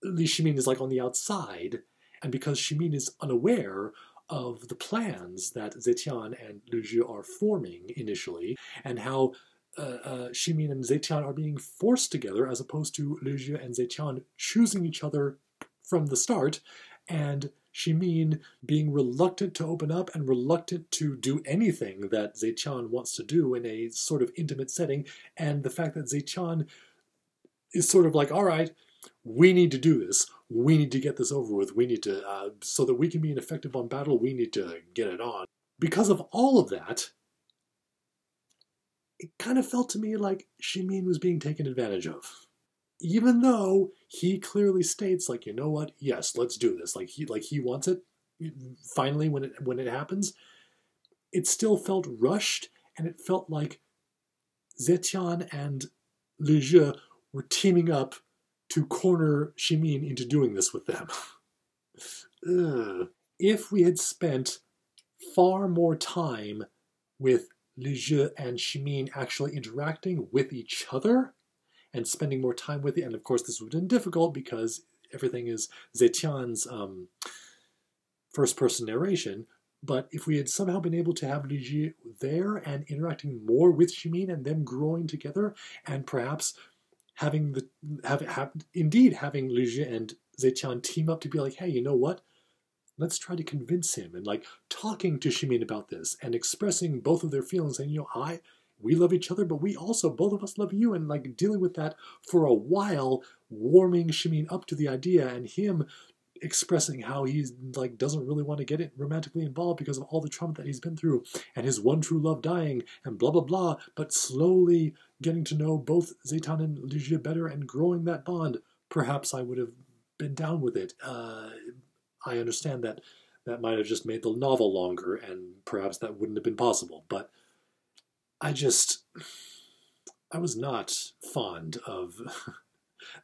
Li Shimin is like on the outside, and because Shimin is unaware of the plans that Zetian and Li Zhi are forming initially, and how Shimin and Zetian are being forced together as opposed to Liu Jie and Zetian choosing each other from the start, and Shimin being reluctant to open up and reluctant to do anything that Zetian wants to do in a sort of intimate setting, and the fact that Zetian is sort of like, all right, we need to do this. We need to get this over with. We need to, so that we can be an effective on battle, we need to get it on. Because of all of that, it kind of felt to me like Shimin was being taken advantage of. Even though he clearly states, like, you know what, yes, let's do this. Like he wants it. Finally, when it happens, it still felt rushed, and it felt like Zetian and Liu Jie were teaming up to corner Shimin into doing this with them. If we had spent far more time with Liu Jie and Shimin actually interacting with each other and spending more time with it, and of course this would have been difficult because everything is Zetian's first-person narration, but if we had somehow been able to have Liu Jie there and interacting more with Shimin and them growing together, and perhaps having Liu Jie and Zetian team up to be like, hey, you know what? Let's try to convince him, and like talking to Shimin about this and expressing both of their feelings, saying, you know, we love each other, but we also, both of us love you, and like dealing with that for a while, warming Shimin up to the idea, and him expressing how he's like doesn't really want to get it romantically involved because of all the trauma that he's been through, and his one true love dying, and blah blah blah, but slowly getting to know both Zetian and Liu Jie better and growing that bond. Perhaps I would have been down with it. I understand that that might have just made the novel longer, and perhaps that wouldn't have been possible, but I was not fond of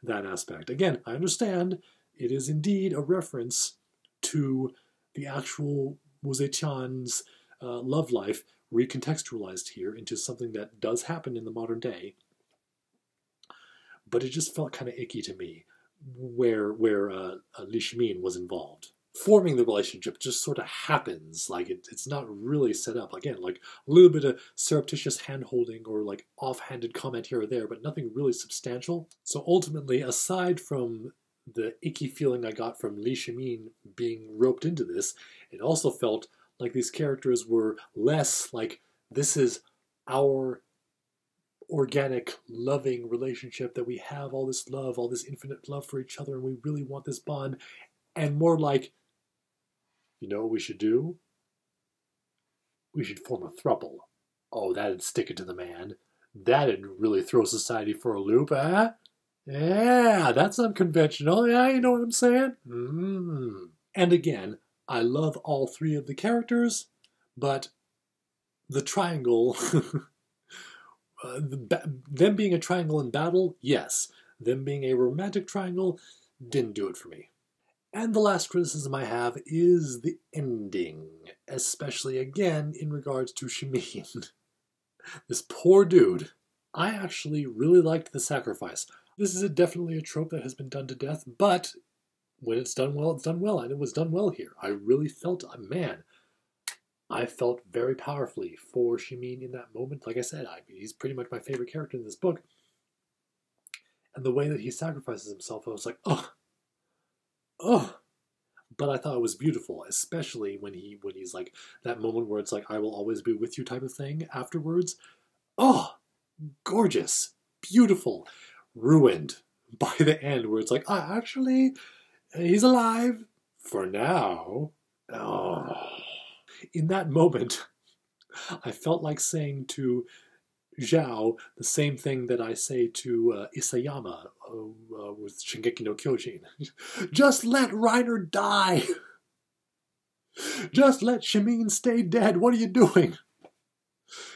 that aspect. Again, I understand it is indeed a reference to the actual Zetian's love life recontextualized here into something that does happen in the modern day, but it just felt kind of icky to me where Li Shimin was involved. Forming the relationship just sort of happens, like it's not really set up. Again, like a little bit of surreptitious hand-holding or like offhanded comment here or there, but nothing really substantial. So ultimately, aside from the icky feeling I got from Li Shimin being roped into this, it also felt like these characters were less like, this is our organic, loving relationship, that we have all this love, all this infinite love for each other, and we really want this bond, and more like, you know what we should do? We should form a throuple. Oh, that'd stick it to the man. That'd really throw society for a loop, eh? Yeah, that's unconventional. Yeah, you know what I'm saying? And again, I love all three of the characters, but the triangle, them being a triangle in battle, yes. Them being a romantic triangle, didn't do it for me. And the last criticism I have is the ending, especially again in regards to Shimin. This poor dude. I actually really liked the sacrifice. This is definitely a trope that has been done to death, but when it's done well, it's done well, and it was done well here. I really felt, man, I felt very powerfully for Shimin in that moment. Like I said, he's pretty much my favorite character in this book. And the way that he sacrifices himself, I was like, oh. But I thought it was beautiful, especially when he's like, that moment where it's like, I will always be with you type of thing afterwards. Oh, gorgeous, beautiful, ruined by the end where it's like, actually, he's alive for now. Oh. In that moment, I felt like saying to Zhao the same thing that I say to Isayama with Shingeki no Kyojin. Just let Reiner die! Just let Shimin stay dead! What are you doing?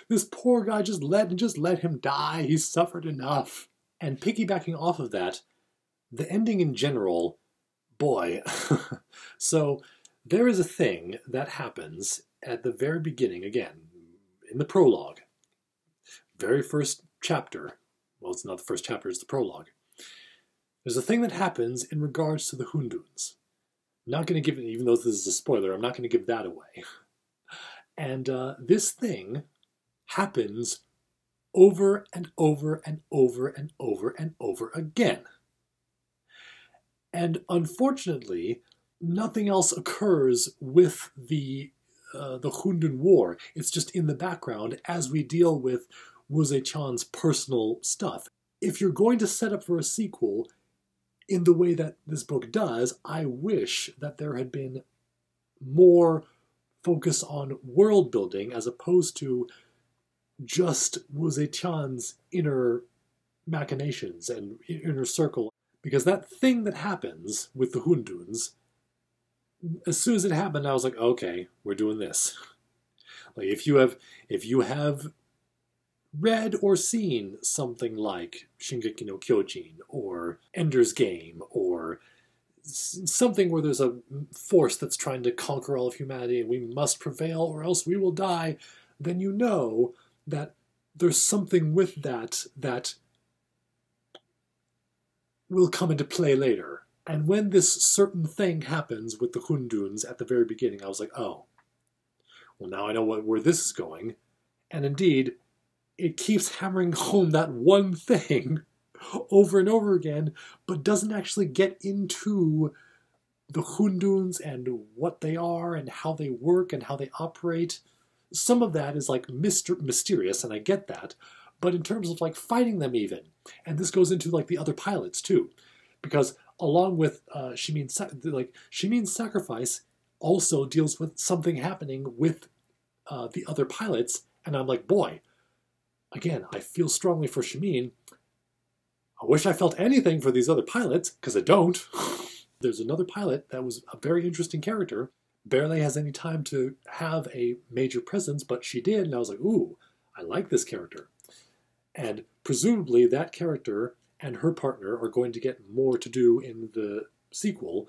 This poor guy, just let him die. He's suffered enough. And piggybacking off of that, the ending in general, boy. So there is a thing that happens at the very beginning, again, in the prologue. Very first chapter. Well, it's not the first chapter, it's the prologue. There's a thing that happens in regards to the Hunduns. I'm not going to give it, even though this is a spoiler, I'm not going to give that away. And this thing happens over and over and over and over and over again. And unfortunately, nothing else occurs with the Hundun War. It's just in the background as we deal with Wu Zetian's personal stuff. If you're going to set up for a sequel in the way that this book does, I wish that there had been more focus on world building as opposed to just Wu Zetian's inner machinations and inner circle. Because that thing that happens with the Hunduns, as soon as it happened, I was like, okay, we're doing this. Like if you have read or seen something like Shingeki no Kyojin or Ender's Game or something where there's a force that's trying to conquer all of humanity and we must prevail or else we will die, then you know that there's something with that that will come into play later. And when this certain thing happens with the Hunduns at the very beginning, I was like, oh, well now I know where this is going. And indeed, it keeps hammering home that one thing over and over again, but doesn't actually get into the Hunduns and what they are and how they work and how they operate. Some of that is like mysterious, and I get that, but in terms of like fighting them even, and this goes into like the other pilots too, because along with Shimin's sacrifice also deals with something happening with the other pilots, and I'm like, boy, again, I feel strongly for Shimin. I wish I felt anything for these other pilots, because I don't. There's another pilot that was a very interesting character, barely has any time to have a major presence, but she did, and I was like, ooh, I like this character. And presumably that character and her partner are going to get more to do in the sequel,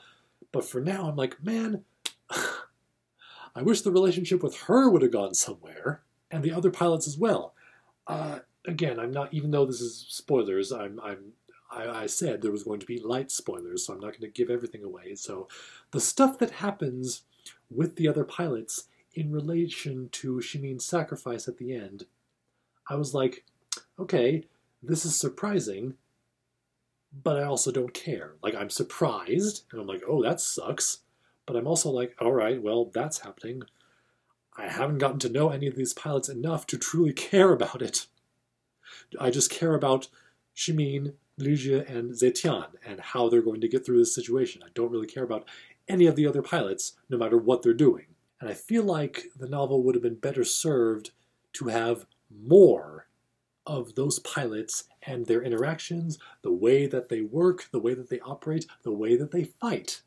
but for now I'm like, man, I wish the relationship with her would have gone somewhere, and the other pilots as well. Again, I'm not, even though this is spoilers, I said there was going to be light spoilers, so I'm not going to give everything away. So the stuff that happens with the other pilots in relation to Shimin's sacrifice at the end, I was like, okay, this is surprising, but I also don't care. Like, I'm surprised, and I'm like, oh, that sucks. But I'm also like, all right, well, that's happening. I haven't gotten to know any of these pilots enough to truly care about it. I just care about Shimin, Ligia, and Zetian and how they're going to get through this situation. I don't really care about any of the other pilots, no matter what they're doing. And I feel like the novel would have been better served to have more of those pilots and their interactions, the way that they work, the way that they operate, the way that they fight,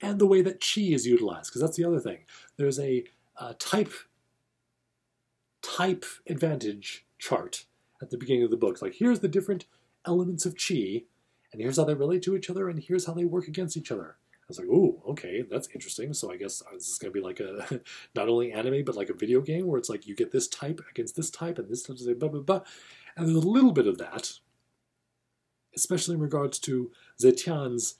and the way that chi is utilized. Because that's the other thing. There's a type advantage chart at the beginning of the book. It's like, here's the different elements of chi, and here's how they relate to each other, and here's how they work against each other. I was like, ooh, okay, that's interesting. So I guess this is going to be like a, not only anime, but like a video game where it's like you get this type against this type, and this type, blah, blah, blah. And there's a little bit of that, especially in regards to Zetian's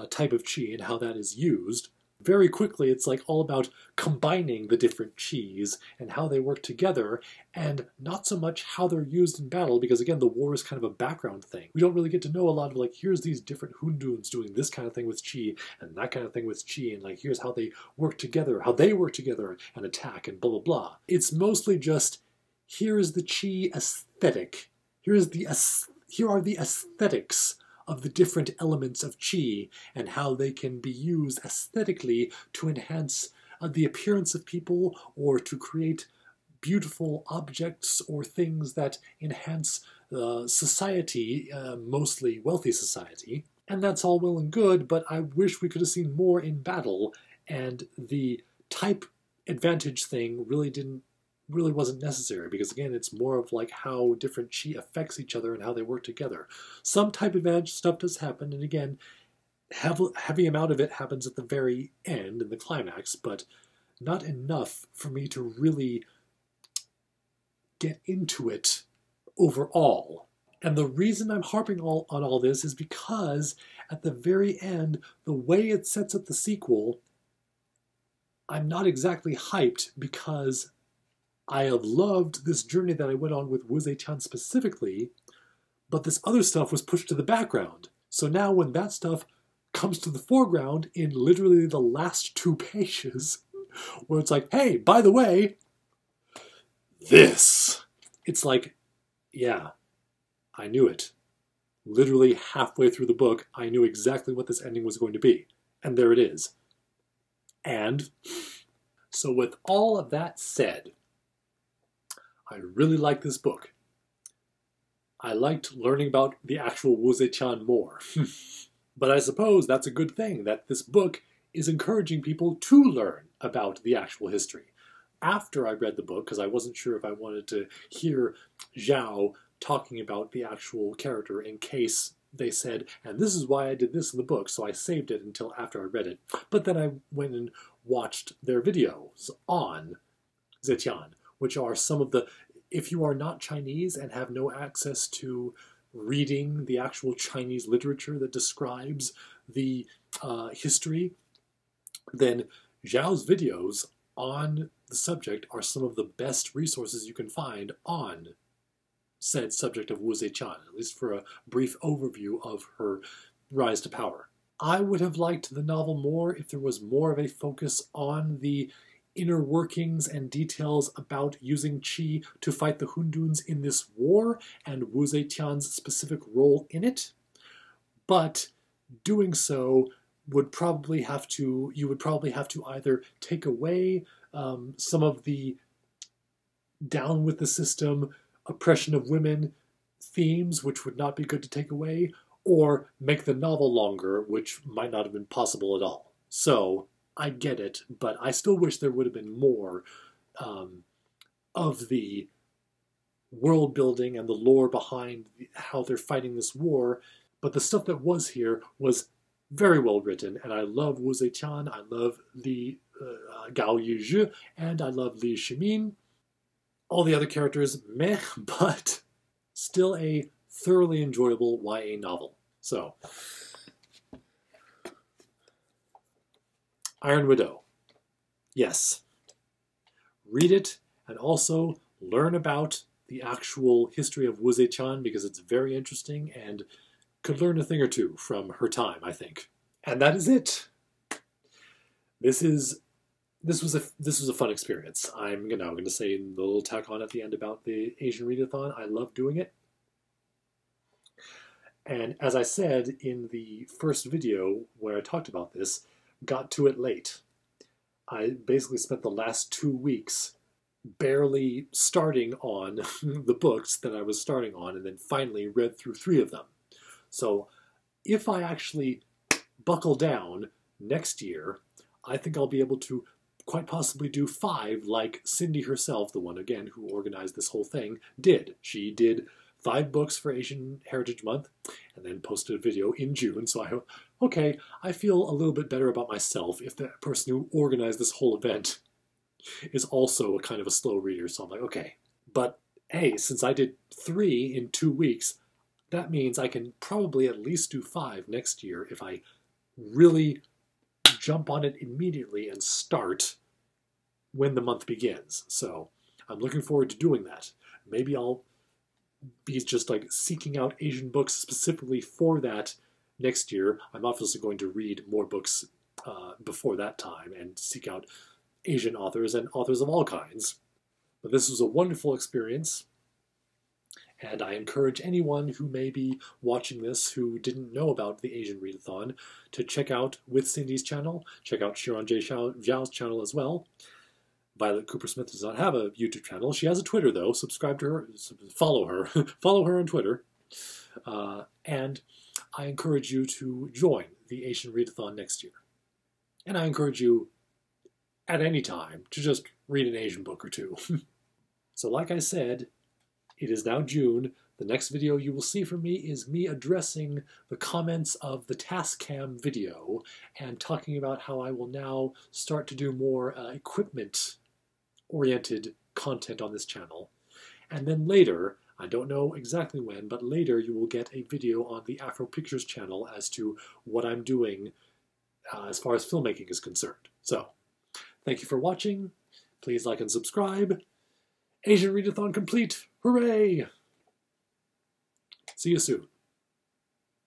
type of chi and how that is used. Very quickly, it's like all about combining the different chis and how they work together, and not so much how they're used in battle, because again, the war is kind of a background thing. We don't really get to know a lot of like, here's these different Hunduns doing this kind of thing with chi, and that kind of thing with chi, and like, here's how they work together and attack, and blah, blah, blah. It's mostly just, here is the chi aesthetic. Here are the aesthetics of the different elements of chi and how they can be used aesthetically to enhance the appearance of people or to create beautiful objects or things that enhance society, mostly wealthy society. And that's all well and good, but I wish we could have seen more in battle, and the type advantage thing really wasn't necessary, because again, it's more of like how different chi affects each other and how they work together. Some type advantage stuff does happen, and again, heavy amount of it happens at the very end in the climax, but not enough for me to really get into it overall. And the reason I'm harping on all this is because at the very end, the way it sets up the sequel, I'm not exactly hyped, because I have loved this journey that I went on with Wu Zetian specifically, but this other stuff was pushed to the background. So now when that stuff comes to the foreground in literally the last 2 pages, where it's like, hey, by the way, this. It's like, yeah, I knew it. Literally halfway through the book, I knew exactly what this ending was going to be. And there it is. And so with all of that said, I really like this book. I liked learning about the actual Wu Zetian more. But I suppose that's a good thing, that this book is encouraging people to learn about the actual history. After I read the book, because I wasn't sure if I wanted to hear Zhao talking about the actual character in case they said, and this is why I did this in the book, so I saved it until after I read it. But then I went and watched their videos on Zetian, which are some of the, if you are not Chinese and have no access to reading the actual Chinese literature that describes the history, then Zhao's videos on the subject are some of the best resources you can find on said subject of Wu Zetian, at least for a brief overview of her rise to power. I would have liked the novel more if there was more of a focus on the inner workings and details about using qi to fight the Hunduns in this war and Wu Zetian's specific role in it. But doing so would probably have to, you would probably have to either take away some of the down with the system, oppression of women themes, which would not be good to take away, or make the novel longer, which might not have been possible at all. So I get it, but I still wish there would have been more of the world building and the lore behind how they're fighting this war. But the stuff that was here was very well written, and I love Wu Zetian, I love Li Gao Yizhi, and I love Li Shimin. All the other characters, meh, but still a thoroughly enjoyable YA novel. So, Iron Widow. Yes. Read it, and also learn about the actual history of Wu Zetian, because it's very interesting and could learn a thing or two from her time, I think. And that is it. This was a fun experience. I'm gonna say a little tack on at the end about the Asian Readathon. I love doing it. And as I said in the first video where I talked about this, got to it late. I basically spent the last 2 weeks barely starting on the books that I was starting on, and then finally read through 3 of them. So if I actually buckle down next year, I think I'll be able to quite possibly do 5 like Cindy herself, the one again who organized this whole thing, did. She did 5 books for Asian Heritage Month and then posted a video in June. So I hope, okay, I feel a little bit better about myself if the person who organized this whole event is also a kind of a slow reader. So I'm like, okay. But hey, since I did 3 in 2 weeks, that means I can probably at least do 5 next year if I really jump on it immediately and start when the month begins. So I'm looking forward to doing that. Maybe I'll be just like seeking out Asian books specifically for that next year. I'm obviously going to read more books before that time and seek out Asian authors and authors of all kinds. But this was a wonderful experience. And I encourage anyone who may be watching this who didn't know about the Asian Readathon to check out With Cindy's channel, check out Shiran J. Zhao's channel as well. Violet Cooper Smith does not have a YouTube channel. She has a Twitter though. Subscribe to her, follow her, follow her on Twitter. And I encourage you to join the Asian Readathon next year. And I encourage you at any time to just read an Asian book or 2. So like I said, it is now June. The next video you will see from me is me addressing the comments of the Tascam video and talking about how I will now start to do more equipment-oriented content on this channel. And then later, I don't know exactly when, but later you will get a video on the Afro Pictures channel as to what I'm doing as far as filmmaking is concerned. So, thank you for watching. Please like and subscribe. Asian Readathon complete! Hooray! See you soon.